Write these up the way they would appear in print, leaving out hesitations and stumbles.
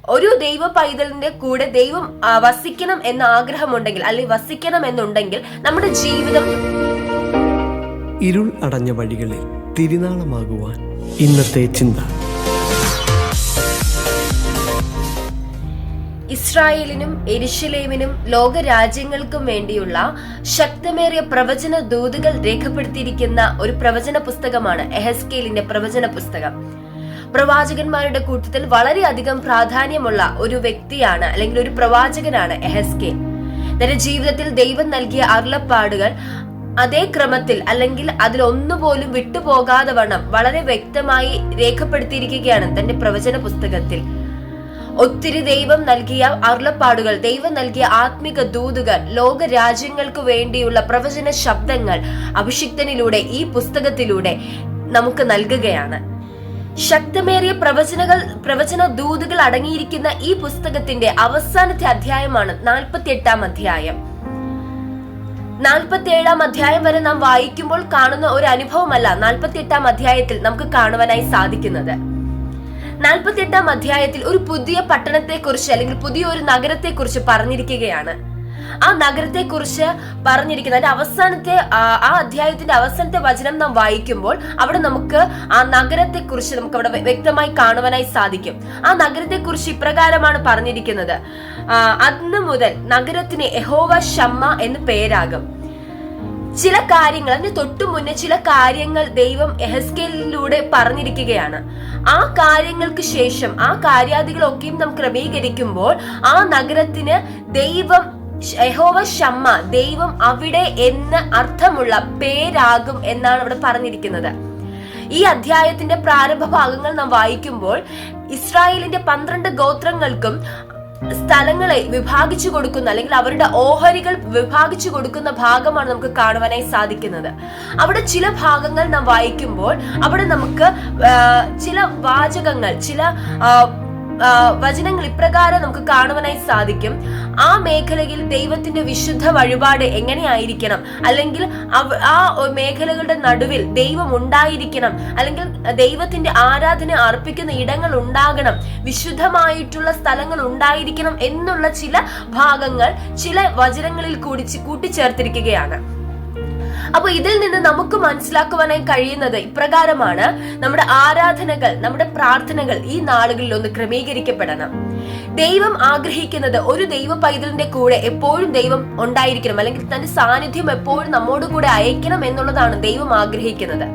ഒരു ദൈവ പൈതലിന്റെ കൂടെ ദൈവം വസിക്കണം എന്ന ആഗ്രഹമുണ്ടെങ്കിൽ അല്ലെങ്കിൽ വസിക്കണം എന്നുണ്ടെങ്കിൽ നമ്മുടെ ജീവിതം ഇരുൾ അടഞ്ഞ വഴികളിൽ തിരുനാളമാകുവാൻ ഇന്നത്തെ ചിന്ത. ഇസ്രായേലിനും യെരുശലേമിനും ലോകരാജ്യങ്ങൾക്കും വേണ്ടിയുള്ള ശക്തമേറിയ പ്രവചന ദൂതുകൾ രേഖപ്പെടുത്തിയിരിക്കുന്ന ഒരു പ്രവചന പുസ്തകമാണ് യെഹെസ്കേലിന്റെ പ്രവചന പുസ്തകം. പ്രവാചകന്മാരുടെ കൂട്ടത്തിൽ വളരെയധികം പ്രാധാന്യമുള്ള ഒരു വ്യക്തിയാണ് അല്ലെങ്കിൽ ഒരു പ്രവാചകനാണ് യെഹെസ്കേൽ. തന്റെ ജീവിതത്തിൽ ദൈവം നൽകിയ അരുളപ്പാടുകൾ അതേ ക്രമത്തിൽ അല്ലെങ്കിൽ അതിലൊന്നുപോലും വിട്ടുപോകാതെ വണ്ണം വളരെ വ്യക്തമായി രേഖപ്പെടുത്തിയിരിക്കുകയാണ് തന്റെ പ്രവചന പുസ്തകത്തിൽ. ഒത്തിരി ദൈവം നൽകിയ അരുളപ്പാടുകൾ, ദൈവം നൽകിയ ആത്മിക ദൂതുകൾ, ലോക രാജ്യങ്ങൾക്ക് വേണ്ടിയുള്ള പ്രവചന ശബ്ദങ്ങൾ അഭിഷിക്തനിലൂടെ ഈ പുസ്തകത്തിലൂടെ നമുക്ക് നൽകുകയാണ്. ശക്തമേറിയ പ്രവചന ദൂതുകൾ അടങ്ങിയിരിക്കുന്ന ഈ പുസ്തകത്തിന്റെ അവസാനത്തെ അധ്യായമാണ് 48-ാം അധ്യായം. 47-ാം അധ്യായം വരെ നാം വായിക്കുമ്പോൾ കാണുന്ന ഒരു അനുഭവമല്ല 48-ാം അധ്യായത്തിൽ നമുക്ക് കാണുവാനായി സാധിക്കുന്നത്. 48-ാം അധ്യായത്തിൽ ഒരു പുതിയ പട്ടണത്തെക്കുറിച്ച് അല്ലെങ്കിൽ പുതിയൊരു നഗരത്തെക്കുറിച്ച് പറഞ്ഞിരിക്കുകയാണ്. ആ നഗരത്തെ കുറിച്ച് പറഞ്ഞിരിക്കുന്ന അതിന്റെ അവസാനത്തെ ആ അധ്യായത്തിന്റെ അവസാനത്തെ വചനം നാം വായിക്കുമ്പോൾ അവിടെ നമുക്ക് ആ നഗരത്തെ കുറിച്ച് നമുക്ക് അവിടെ വ്യക്തമായി കാണുവാനായി സാധിക്കും. ആ നഗരത്തെ കുറിച്ച് ഇപ്രകാരമാണ് പറഞ്ഞിരിക്കുന്നത്: അന്ന് മുതൽ നഗരത്തിന് യഹോവ ശമ്മ എന്ന് പേരാകും. ചില കാര്യങ്ങൾ, അതിന് തൊട്ടു മുന്നേ ചില കാര്യങ്ങൾ ദൈവം യെഹെസ്കേലിലൂടെ പറഞ്ഞിരിക്കുകയാണ്. ആ കാര്യങ്ങൾക്ക് ശേഷം ആ കാര്യാദികളൊക്കെയും നാം ക്രമീകരിക്കുമ്പോൾ ആ നഗരത്തിന് ദൈവം യഹോവ ശമ്മ, ദൈവം അവിടെ എന്ന് അർത്ഥമുള്ള പേരാകും എന്നാണ് അവിടെ പറഞ്ഞിരിക്കുന്നത്. ഈ അധ്യായത്തിന്റെ പ്രാരംഭ ഭാഗങ്ങൾ നാം വായിക്കുമ്പോൾ ഇസ്രായേലിന്റെ 12 ഗോത്രങ്ങൾക്കും സ്ഥലങ്ങളെ വിഭാഗിച്ചു കൊടുക്കുന്ന അല്ലെങ്കിൽ അവരുടെ ഓഹരികൾ വിഭാഗിച്ചു കൊടുക്കുന്ന ഭാഗമാണ് നമുക്ക് കാണുവാനായി സാധിക്കുന്നത്. അവിടെ ചില ഭാഗങ്ങൾ നാം വായിക്കുമ്പോൾ അവിടെ നമുക്ക് ചില വാചകങ്ങൾ, ചില വചനങ്ങൾ ഇപ്രകാരം നമുക്ക് കാണുവാനായി സാധിക്കും: ആ മേഖലയിൽ ദൈവത്തിന്റെ വിശുദ്ധ വഴിപാട് എങ്ങനെയായിരിക്കണം, അല്ലെങ്കിൽ ആ മേഖലകളുടെ നടുവിൽ ദൈവം ഉണ്ടായിരിക്കണം, അല്ലെങ്കിൽ ദൈവത്തിന്റെ ആരാധന അർപ്പിക്കുന്ന ഇടങ്ങൾ ഉണ്ടാകണം, വിശുദ്ധമായിട്ടുള്ള സ്ഥലങ്ങൾ ഉണ്ടായിരിക്കണം എന്നുള്ള ചില ഭാഗങ്ങൾ ചില വചനങ്ങളിൽ കൂട്ടിച്ചേർത്തിരിക്കുകയാണ്. അപ്പൊ ഇതിൽ നിന്ന് നമുക്ക് മനസ്സിലാക്കുവാനായി കഴിയുന്നത് ഇപ്രകാരമാണ്: നമ്മുടെ ആരാധനകൾ, നമ്മുടെ പ്രാർത്ഥനകൾ ഈ നാളുകളിൽ ഒന്ന് ക്രമീകരിക്കപ്പെടണം. ദൈവം ആഗ്രഹിക്കുന്നത് ഒരു ദൈവ പൈതലിന്റെ കൂടെ എപ്പോഴും ദൈവം ഉണ്ടായിരിക്കണം, അല്ലെങ്കിൽ തന്റെ സാന്നിധ്യം എപ്പോഴും നമ്മോട് കൂടെ അയക്കണം എന്നുള്ളതാണ് ദൈവം ആഗ്രഹിക്കുന്നത്.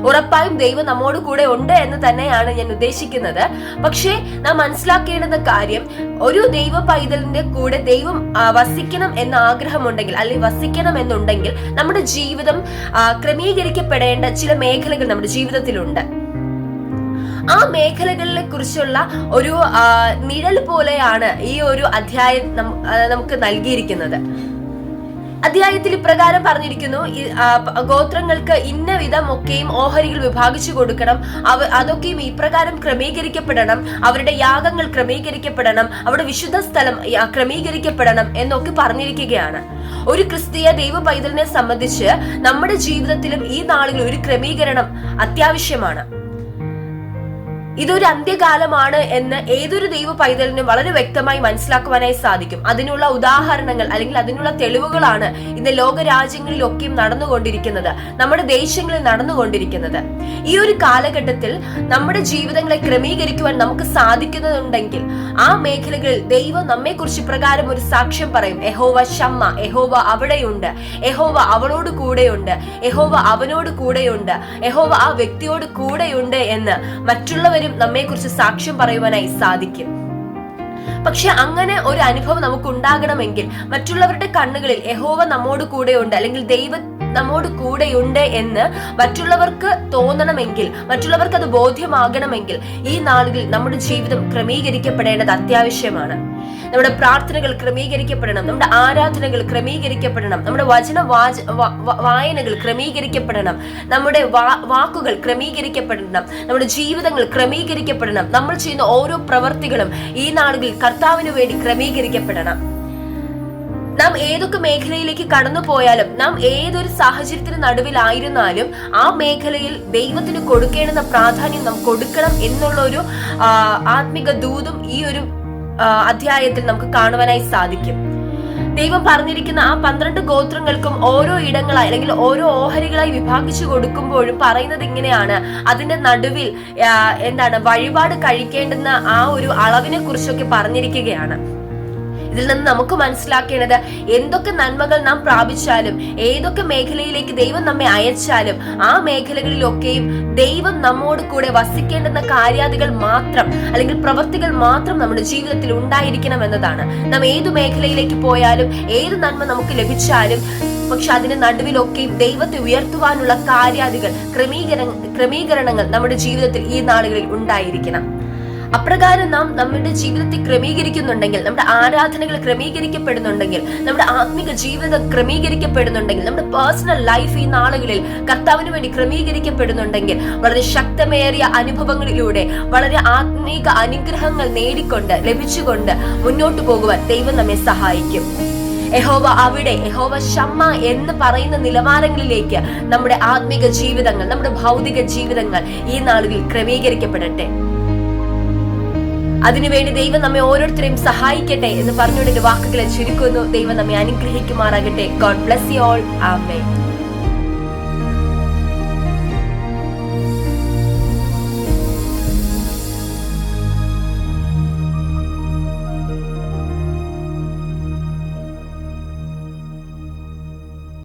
ഉറപ്പായും ദൈവം നമ്മോട് കൂടെ ഉണ്ട് എന്ന് തന്നെയാണ് ഞാൻ ഉദ്ദേശിക്കുന്നത്. പക്ഷേ നാം മനസ്സിലാക്കേണ്ടുന്ന കാര്യം, ഒരു ദൈവ പൈതലിന്റെ കൂടെ ദൈവം വസിക്കണം എന്ന ആഗ്രഹമുണ്ടെങ്കിൽ അല്ലെങ്കിൽ വസിക്കണം എന്നുണ്ടെങ്കിൽ നമ്മുടെ ജീവിതം ക്രമീകരിക്കപ്പെടേണ്ട ചില മേഖലകൾ നമ്മുടെ ജീവിതത്തിലുണ്ട്. ആ മേഖലകളെ കുറിച്ചുള്ള ഒരു നിഴൽ പോലെയാണ് ഈ ഒരു അധ്യായം നമുക്ക് നൽകിയിരിക്കുന്നത്. അധ്യായത്തിൽ ഇപ്രകാരം പറഞ്ഞിരിക്കുന്നു: ഗോത്രങ്ങൾക്ക് ഇന്ന വിധം ഒക്കെയും ഓഹരികൾ വിഭാഗിച്ചു കൊടുക്കണം, അതൊക്കെയും ഇപ്രകാരം ക്രമീകരിക്കപ്പെടണം, അവരുടെ യാഗങ്ങൾ ക്രമീകരിക്കപ്പെടണം, അവരുടെ വിശുദ്ധ സ്ഥലം ക്രമീകരിക്കപ്പെടണം എന്നൊക്കെ പറഞ്ഞിരിക്കുകയാണ്. ഒരു ക്രിസ്തീയ ദൈവ പൈതലിനെ സംബന്ധിച്ച് നമ്മുടെ ജീവിതത്തിലും ഈ നാളുകളിൽ ഒരു ക്രമീകരണം അത്യാവശ്യമാണ്. ഇതൊരു അന്ത്യകാലമാണ് എന്ന് ഏതൊരു ദൈവ പൈതലിനും വളരെ വ്യക്തമായി മനസ്സിലാക്കുവാനായി സാധിക്കും. അതിനുള്ള ഉദാഹരണങ്ങൾ അല്ലെങ്കിൽ അതിനുള്ള തെളിവുകളാണ് ഇന്ന് ലോകരാജ്യങ്ങളിലൊക്കെയും നടന്നുകൊണ്ടിരിക്കുന്നത്, നമ്മുടെ ദേശങ്ങളിൽ നടന്നുകൊണ്ടിരിക്കുന്നത്. ഈ ഒരു കാലഘട്ടത്തിൽ നമ്മുടെ ജീവിതങ്ങളെ ക്രമീകരിക്കുവാൻ നമുക്ക് സാധിക്കുന്നുണ്ടെങ്കിൽ ആ മേഖലകളിൽ ദൈവം നമ്മെ കുറിച്ച് പ്രകാരം ഒരു സാക്ഷ്യം പറയും: യഹോവ ശമ്മ, യഹോവ അവിടെയുണ്ട്, യഹോവ അവളോട് കൂടെയുണ്ട്, യഹോവ അവനോട് കൂടെയുണ്ട്, യഹോവ ആ വ്യക്തിയോട് കൂടെയുണ്ട് എന്ന് മറ്റുള്ളവരും നമ്മെ കുറിച്ച് സാക്ഷ്യം പറയുവാനായി സാധിക്കും. പക്ഷെ അങ്ങനെ ഒരു അനുഭവം നമുക്ക് ഉണ്ടാകണമെങ്കിൽ മറ്റുള്ളവരുടെ കണ്ണുകളിൽ യഹോവ നമ്മോട് കൂടെയുണ്ട് അല്ലെങ്കിൽ ദൈവം നമ്മോട് കൂടെയുണ്ട് എന്ന് മറ്റുള്ളവർക്ക് തോന്നണമെങ്കിൽ, മറ്റുള്ളവർക്ക് അത് ബോധ്യമാകണമെങ്കിൽ ഈ നാളുകളിൽ നമ്മുടെ ജീവിതം ക്രമീകരിക്കപ്പെടേണ്ടത് അത്യാവശ്യമാണ്. നമ്മുടെ പ്രാർത്ഥനകൾ ക്രമീകരിക്കപ്പെടണം, നമ്മുടെ ആരാധനകൾ ക്രമീകരിക്കപ്പെടണം, നമ്മുടെ വചന വായനകൾ ക്രമീകരിക്കപ്പെടണം, നമ്മുടെ വാക്കുകൾ ക്രമീകരിക്കപ്പെടണം, നമ്മുടെ ജീവിതങ്ങൾ ക്രമീകരിക്കപ്പെടണം. നമ്മൾ ചെയ്യുന്ന ഓരോ പ്രവർത്തികളും ഈ നാളുകളിൽ കർത്താവിന് വേണ്ടി ക്രമീകരിക്കപ്പെടണം. നാം ഏതൊക്കെ മേഖലയിലേക്ക് കടന്നു പോയാലും, നാം ഏതൊരു സാഹചര്യത്തിന് നടുവിലായിരുന്നാലും ആ മേഖലയിൽ ദൈവത്തിന് കൊടുക്കേണ്ടുന്ന പ്രാധാന്യം നാം കൊടുക്കണം എന്നുള്ള ഒരു ആത്മിക ദൂതും ഈ ഒരു അധ്യായത്തിൽ നമുക്ക് കാണുവാനായി സാധിക്കും. ദൈവം പറഞ്ഞിരിക്കുന്ന ആ 12 ഗോത്രങ്ങൾക്കും ഓരോ ഇടങ്ങളായി അല്ലെങ്കിൽ ഓരോ ഓഹരികളായി വിഭാഗിച്ചു കൊടുക്കുമ്പോഴും പറയുന്നത് ഇങ്ങനെയാണ്. അതിന്റെ നടുവിൽ വഴിപാട് കഴിക്കേണ്ടുന്ന ആ ഒരു അളവിനെ കുറിച്ചൊക്കെ പറഞ്ഞിരിക്കുകയാണ്. ഇതിൽ നിന്ന് നമുക്ക് മനസ്സിലാക്കേണ്ടത്, എന്തൊക്കെ നന്മകൾ നാം പ്രാപിച്ചാലും ഏതൊക്കെ മേഖലയിലേക്ക് ദൈവം നമ്മെ അയച്ചാലും ആ മേഖലകളിലൊക്കെയും ദൈവം നമ്മോട് കൂടെ വസിക്കേണ്ടുന്ന കാര്യാദികൾ മാത്രം അല്ലെങ്കിൽ പ്രവൃത്തികൾ മാത്രം നമ്മുടെ ജീവിതത്തിൽ ഉണ്ടായിരിക്കണം എന്നതാണ്. നാം ഏതു മേഖലയിലേക്ക് പോയാലും ഏത് നന്മ നമുക്ക് ലഭിച്ചാലും പക്ഷെ അതിന് നടുവിലൊക്കെയും ദൈവത്തെ ഉയർത്തുവാനുള്ള കാര്യാദികൾ, ക്രമീകരണങ്ങൾ നമ്മുടെ ജീവിതത്തിൽ ഈ നാളുകളിൽ ഉണ്ടായിരിക്കണം. അപ്രകാരം നാം നമ്മുടെ ജീവിതത്തെ ക്രമീകരിക്കുന്നുണ്ടെങ്കിൽ, നമ്മുടെ ആരാധനകൾ ക്രമീകരിക്കപ്പെടുന്നുണ്ടെങ്കിൽ, നമ്മുടെ ആത്മീക ജീവിതം ക്രമീകരിക്കപ്പെടുന്നുണ്ടെങ്കിൽ, നമ്മുടെ പേഴ്സണൽ ലൈഫ് ഈ നാളുകളിൽ കർത്താവിന് വേണ്ടി ക്രമീകരിക്കപ്പെടുന്നുണ്ടെങ്കിൽ, വളരെ ശക്തമേറിയ അനുഭവങ്ങളിലൂടെ വളരെ ആത്മീക അനുഗ്രഹങ്ങൾ ലഭിച്ചുകൊണ്ട് മുന്നോട്ട് പോകുവാൻ ദൈവം നമ്മെ സഹായിക്കും. യഹോവ ശമ്മ എന്ന് പറയുന്ന നിലവാരങ്ങളിലേക്ക് നമ്മുടെ ആത്മീക ജീവിതങ്ങൾ, നമ്മുടെ ഭൗതിക ജീവിതങ്ങൾ ഈ നാളുകളിൽ ക്രമീകരിക്കപ്പെടട്ടെ. അതിനുവേണ്ടി ദൈവം നമ്മെ ഓരോരുത്തരെയും സഹായിക്കട്ടെ എന്ന് പറഞ്ഞുകൊണ്ട് വാക്കുകളെ ചുരുക്കുന്നു. ദൈവം നമ്മെ അനുഗ്രഹിക്കുമാറാകട്ടെ. God bless you all. Amen.